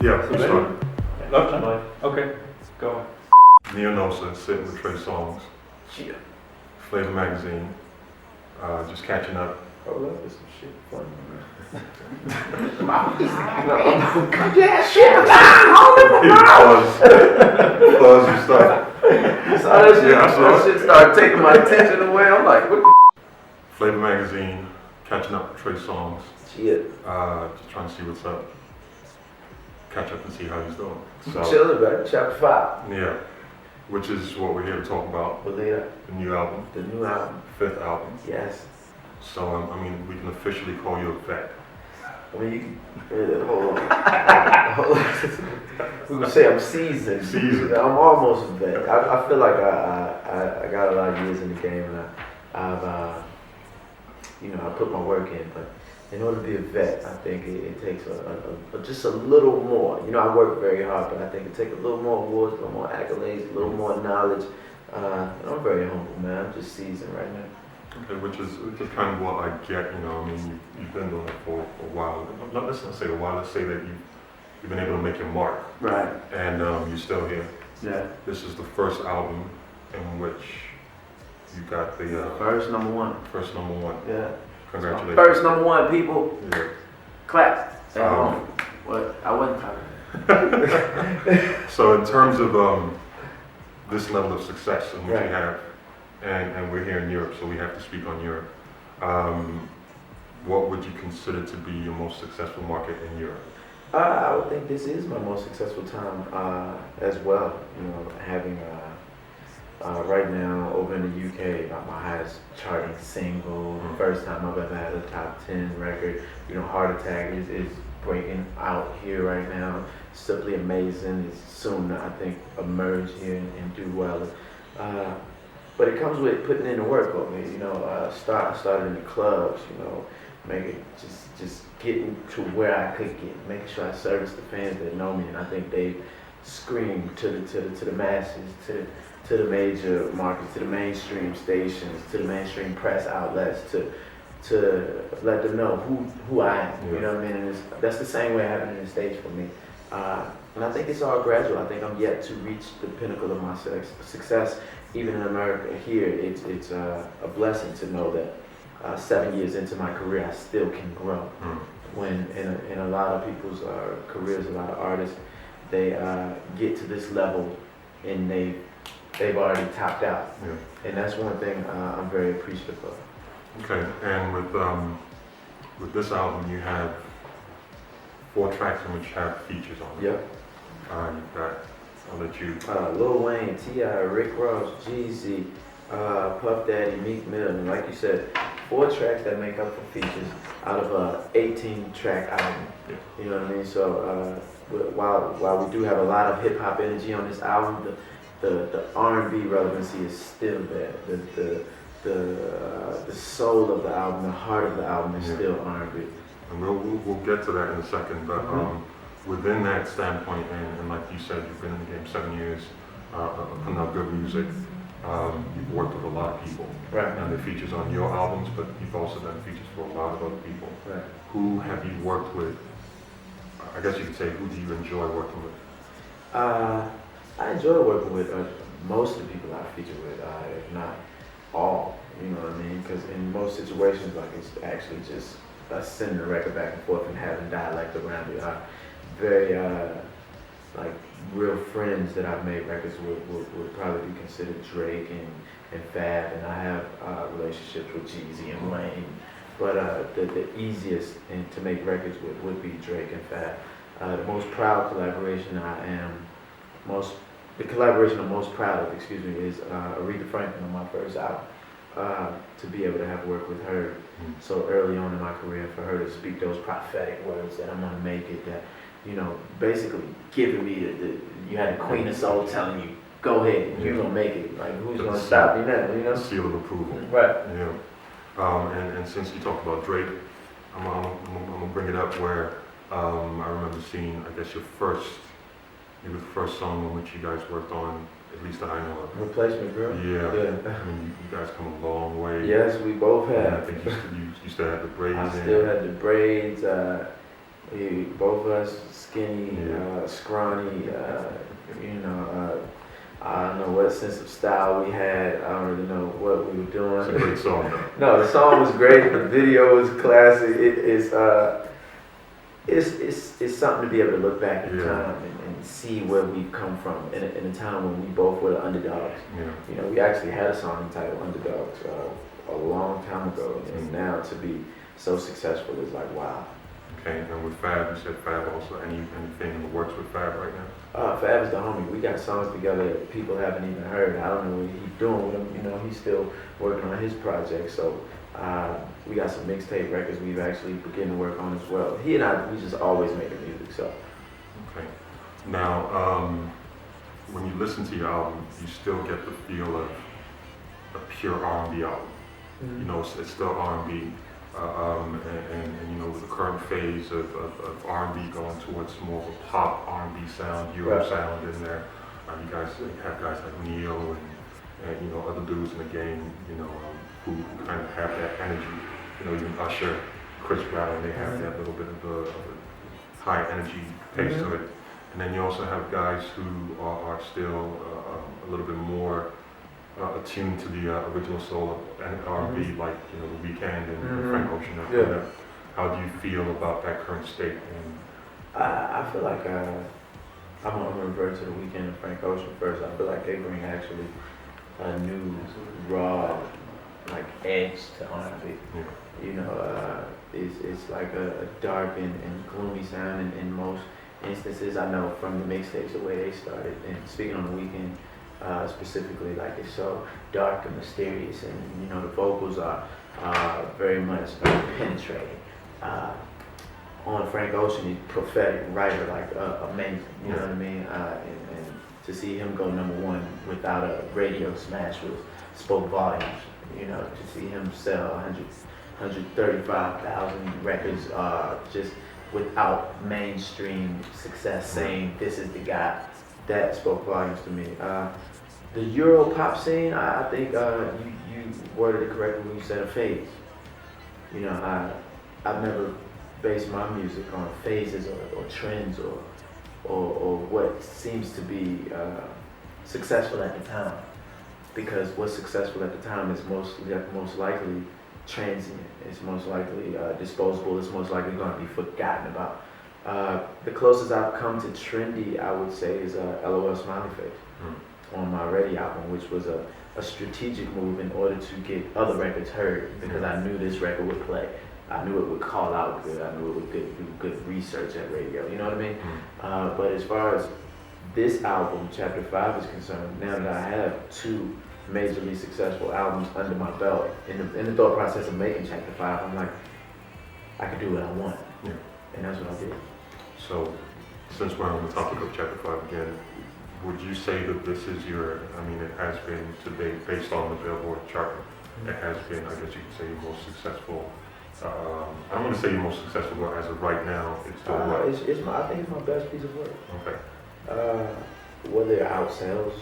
Yeah, we started. Okay, go on. NEONOSA, sitting with Trey Songz. Yeah. Flavor Magazine. Just catching up. Oh, look, there's some shit funny. Cut your ass shit down, Pause your stuff. That shit started taking my attention away. I'm like, what the Flavor Magazine, catching up with Trey Songz. shit? Just trying to see what's up. Catch up and see how he's doing. So, Chilling, back. Chapter 5. yeah, which is what we're here to talk about. Believe that. The new album, The new album. 5th album. Yes. So, I mean, we can officially call you a vet. I mean, you can hold on. We would say I'm seasoned. Seasoned. I'm almost a vet. I feel like I got a lot of years in the game, and I've I put my work in. But in order to be a vet, I think it takes just a little more. I work very hard, but I think it takes a little more awards, a little more accolades, a little more knowledge. And I'm very humble, man. I'm just seasoned right now. Okay, which is kind of what I get, I mean, you've been doing it for a while. Let's not say a while, let's say that you've been able to make your mark. Right. And you're still here. Yeah. This is the first album in which you got the First number one. first number one. Yeah. Congratulations. First number one, people. Yeah. Clap. At home. What? I wasn't clapping. So in terms of this level of success in which Right. you have, and we're here in Europe, so we have to speak on Europe. What would you consider to be your most successful market in Europe? I would think this is my most successful time as well. Having right now over in the UK, my highest charting single, first time I've ever had a top 10 record. Heart Attack is breaking out here right now. Simply Amazing is soon, I think, emerge here and do well. But it comes with putting in the work on me. I started in the clubs. Making just getting to where I could get, making sure I service the fans that know me, and I think they scream to the masses, to the major markets, to the mainstream stations, to the mainstream press outlets, to let them know who I am. You know what I mean? And that's the same way it happened in the States for me. And I think it's all gradual. I think I'm yet to reach the pinnacle of my success. Even in America here, it's a blessing to know that 7 years into my career, I still can grow. When in a lot of people's careers, a lot of artists, they get to this level and they've already topped out. Yeah. And that's one thing I'm very appreciative of. Okay, and with this album, you have 4 tracks in which have features on it. Yep. You've got, I'll let you. Lil Wayne, T.I., Rick Ross, Jeezy, Puff Daddy, Meek Mill, and like you said, 4 tracks that make up for features out of a 18-track album. Yeah. You know what I mean? So while we do have a lot of hip hop energy on this album, the R&B relevancy is still there. The soul of the album, the heart of the album is still R&B. And we'll get to that in a second, but within that standpoint, and like you said, you've been in the game 7 years, putting out good music. You've worked with a lot of people. Right. And the features on your albums, but you've also done features for a lot of other people. Right. Who have you worked with? I guess you could say, who do you enjoy working with? I enjoy working with most of the people I feature with, if not all. You know what I mean? Because in most situations, like it's actually just sending the record back and forth and having dialect around it. Very real friends that I've made records with would probably be considered Drake and Fab, and I have relationships with Jeezy and Wayne. But the easiest to make records with would be Drake and Fab. The most proud collaboration the collaboration I'm most proud of, is Aretha Franklin on my first album. To be able to have worked with her so early on in my career, for her to speak those prophetic words that I'm gonna make it, that basically giving me you had the Queen of Soul telling you, go ahead, you're gonna make it. Like, who's gonna stop you now? Seal of approval. Right. Yeah. And since you talked about Drake, I'm gonna bring it up where I remember seeing, I guess the first song in which you guys worked on, at least that I know of. Replacement Girl? Yeah. Yeah. I mean, you guys come a long way. Yes, we both And I have. think you still had the braids I in. still had the braids. Both of us skinny, scrawny. I don't know what sense of style we had. I don't really know what we were doing. It's a great song, though. No, the song was great. The video was classic. It's something to be able to look back in time and see where we've come from in a time when we both were the underdogs. Yeah. You know, we actually had a song entitled Underdogs a long time ago, and now to be so successful is like, wow. Okay, and with Fab, you said Fab also. Anything in the works with Fab right now? Fab is the homie. We got songs together that people haven't even heard. I don't know what he's doing with them. You know, he's still working on his project. So we got some mixtape records we've actually begun to work on as well. He and I, we just always making music. So. Okay. Now, when you listen to your album, you still get the feel of a pure R&B album. Mm-hmm. You know, it's still R&B. And you know, with the current phase of R&B going towards more of a pop R&B sound, Euro sound in there. You guys have guys like Neo and you know, other dudes in the game, you know, who kind of have that energy. You know, even Usher, Chris Brown, they have that little bit of a high energy pace to it. And then you also have guys who are still a little bit more attuned to the original soul of R&B, like, you know, The Weeknd and Frank Ocean. How do you feel about that current state? I feel like I'm gonna revert to The Weeknd and Frank Ocean first. I feel like they bring actually a new raw like edge to R&B. You know, it's like a dark and gloomy sound in most instances. I know from the mixtapes the way they started, and speaking on The Weeknd. Specifically, like it's so dark and mysterious, and you know the vocals are very penetrating. On Frank Ocean, he's a prophetic writer, like amazing. You know what I mean? And to see him go #1 without a radio smash spoke volumes. You know, to see him sell 135,000 records just without mainstream success, saying this is the guy. That spoke volumes to me. The Euro pop scene, I think you worded it correctly when you said a phase. You know, I've never based my music on phases or trends or what seems to be successful at the time. Because what's successful at the time is most likely transient. It's most likely disposable. It's most likely going to be forgotten about. The closest I've come to trendy, I would say, is LOL Smiley Face on my Ready album, which was a strategic move in order to get other records heard, because I knew this record would play. I knew it would call out good. I knew it would do good research at radio. You know what I mean? But as far as this album, Chapter 5, is concerned, now that I have 2 majorly successful albums under my belt, in the thought process of making Chapter 5, I'm like, I could do what I want. And that's what I did. So, since we're on the topic of Chapter 5 again, would you say that this is your, it has been today, based on the Billboard chart, it has been, I guess you could say, your most successful, I don't want to say your most successful, but as of right now, it's doing well? I think it's my best piece of work. Okay. Whether it outsells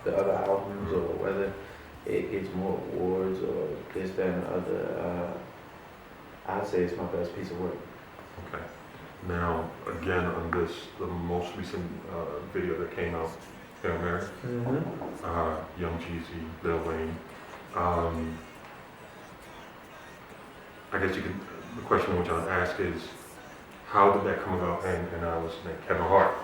the other albums or whether it gets more awards or this, that, and the other, I'd say it's my best piece of work. Okay. Now, again, on the most recent video that came out, Hail Mary, Young Jeezy, Lil Wayne. I guess the question which I would ask is, how did that come about? And I was named Kevin Hart.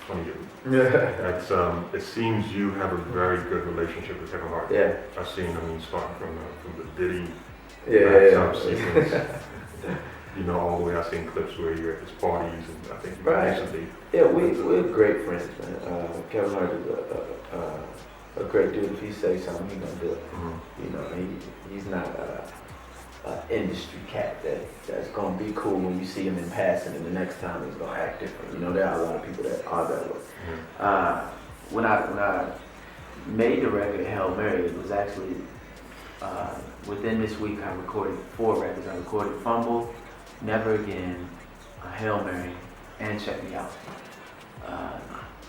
Funny that's it seems you have a very good relationship with Kevin Hart. Yeah. I've seen, starting from the Diddy sequence. You know, all the way I've seen clips where you're at his parties, and I think you recently. Yeah, we're great friends, man. Kevin Hart is a great dude. If he says something, he's gonna do it. You know, he's not an industry cat that's gonna be cool when you see him in passing, and the next time he's gonna act different. You know, there are a lot of people that are that way. When I made the record Hail Mary, it was actually within this week I recorded 4 records. I recorded Fumble, Never Again, Hail Mary, and Check Me Out.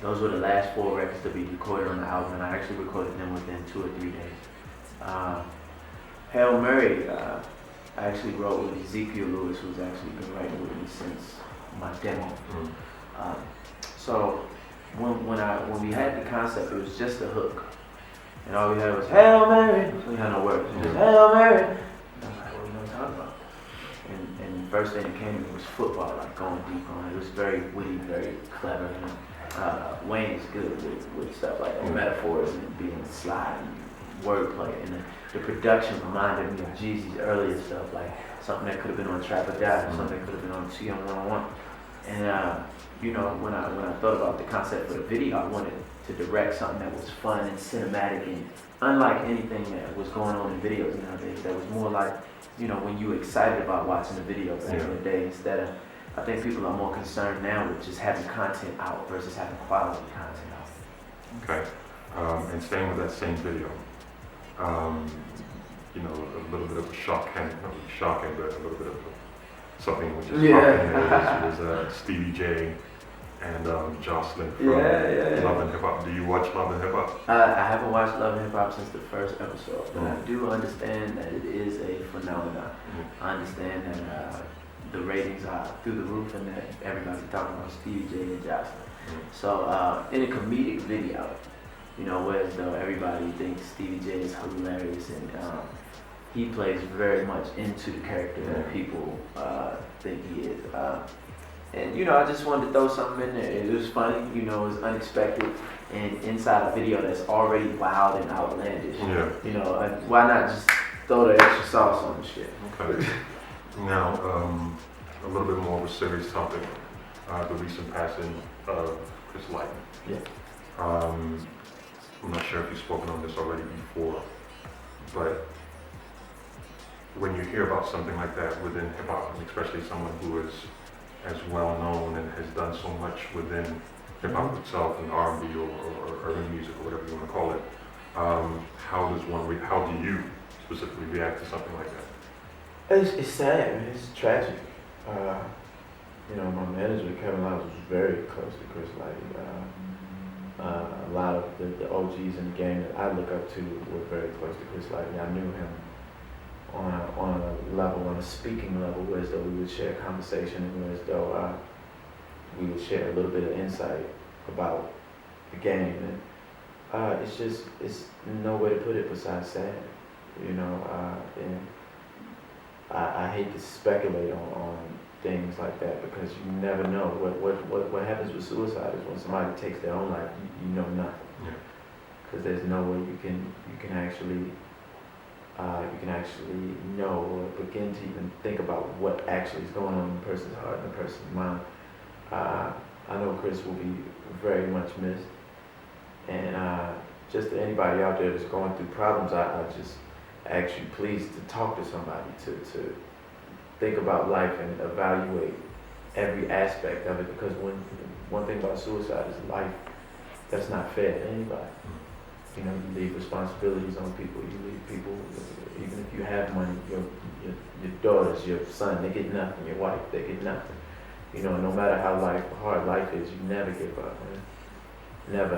Those were the last 4 records to be recorded on the album, and I actually recorded them within 2 or 3 days. Hail Mary, I actually wrote with Ezekiel Lewis, who's actually been writing with me since my demo. So when we had the concept, it was just a hook, and all we had was Hail Mary. We had no words. Just Hail Mary. And I was like, what are we gonna talk about? And the first thing that came to me was football, like going deep on it. It was very witty, very clever. And Wayne is good with stuff like that, metaphors and being sly and wordplay. And the production reminded me of Jeezy's earlier stuff, like something that could have been on Trap or Die, something that could have been on TM 101. And you know, when I thought about the concept for the video, I wanted to direct something that was fun and cinematic and unlike anything that was going on in videos nowadays. That was more like, you know, when you were excited about watching a video back in the day, instead of, I think people are more concerned now with just having content out versus having quality content out. Okay, and staying with that same video, you know, a little bit of a shocking, not really shocking, but a little bit of something which is shocking was Stevie J and Jocelyn from Love and Hip Hop. Do you watch Love and Hip Hop? I haven't watched Love and Hip Hop since the first episode, but I do understand that it is a phenomenon. I understand that the ratings are through the roof and that everybody's talking about Stevie J and Jocelyn. So in a comedic video, you know, whereas though everybody thinks Stevie J is hilarious and he plays very much into the character that people think he is. And you know, I just wanted to throw something in there. It was funny, you know, it was unexpected, and inside a video that's already wild and outlandish. You know, why not just throw the extra sauce on the shit? Okay. Now, a little bit more of a serious topic, the recent passing of Chris Lighton. I'm not sure if you've spoken on this already before, but when you hear about something like that within hip hop, especially someone who is as well known and has done so much within hip hop itself and R&B or urban music or whatever you want to call it, how do you specifically react to something like that? It's sad, man. It's tragic. You know, my manager Kevin Lyles was very close to Chris Lighton. A lot of the OGs in the game that I look up to were very close to Chris Lighton. I knew him on a level, on a speaking level, whereas though we would share conversation and whereas though we would share a little bit of insight about the game. And it's no way to put it besides sad, you know. And I hate to speculate on things like that because you never know. What happens with suicide is when somebody takes their own life, you know nothing. Because there's no way you can actually know or begin to even think about what actually is going on in a person's heart and a person's mind. I know Chris will be very much missed, and just to anybody out there that's going through problems, I just ask you please to talk to somebody, to think about life and evaluate every aspect of it, because one thing about suicide is life that's not fair to anybody. You know, you leave responsibilities on people. You leave people, even if you have money, your daughters, your son, they get nothing. Your wife, they get nothing. You know, no matter how hard life is, you never give up, man. Never,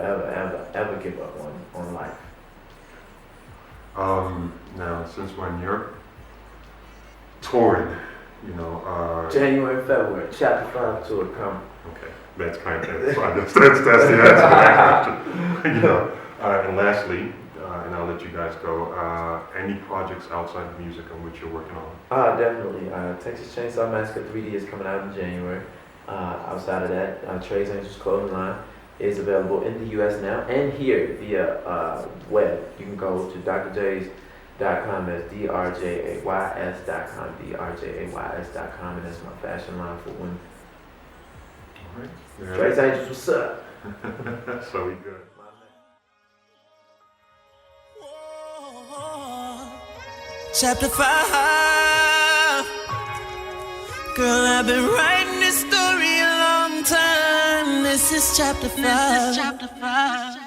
ever give up on life. Now, since when you're touring, you know, January, February, Chapter 5 tour coming. Okay, that's kind of that's the answer to that question. You know. And lastly, and I'll let you guys go, any projects outside of music on which you're working on? Definitely. Texas Chainsaw Massacre 3D is coming out in January. Outside of that, Trey Songz clothing line is available in the U.S. now and here via web. You can go to drjays.com, that's drjays.com, drjays.com, and that's my fashion line for women. All right. Trey Songz, what's up? So we good. Chapter 5. Girl, I've been writing this story a long time. This is chapter 5.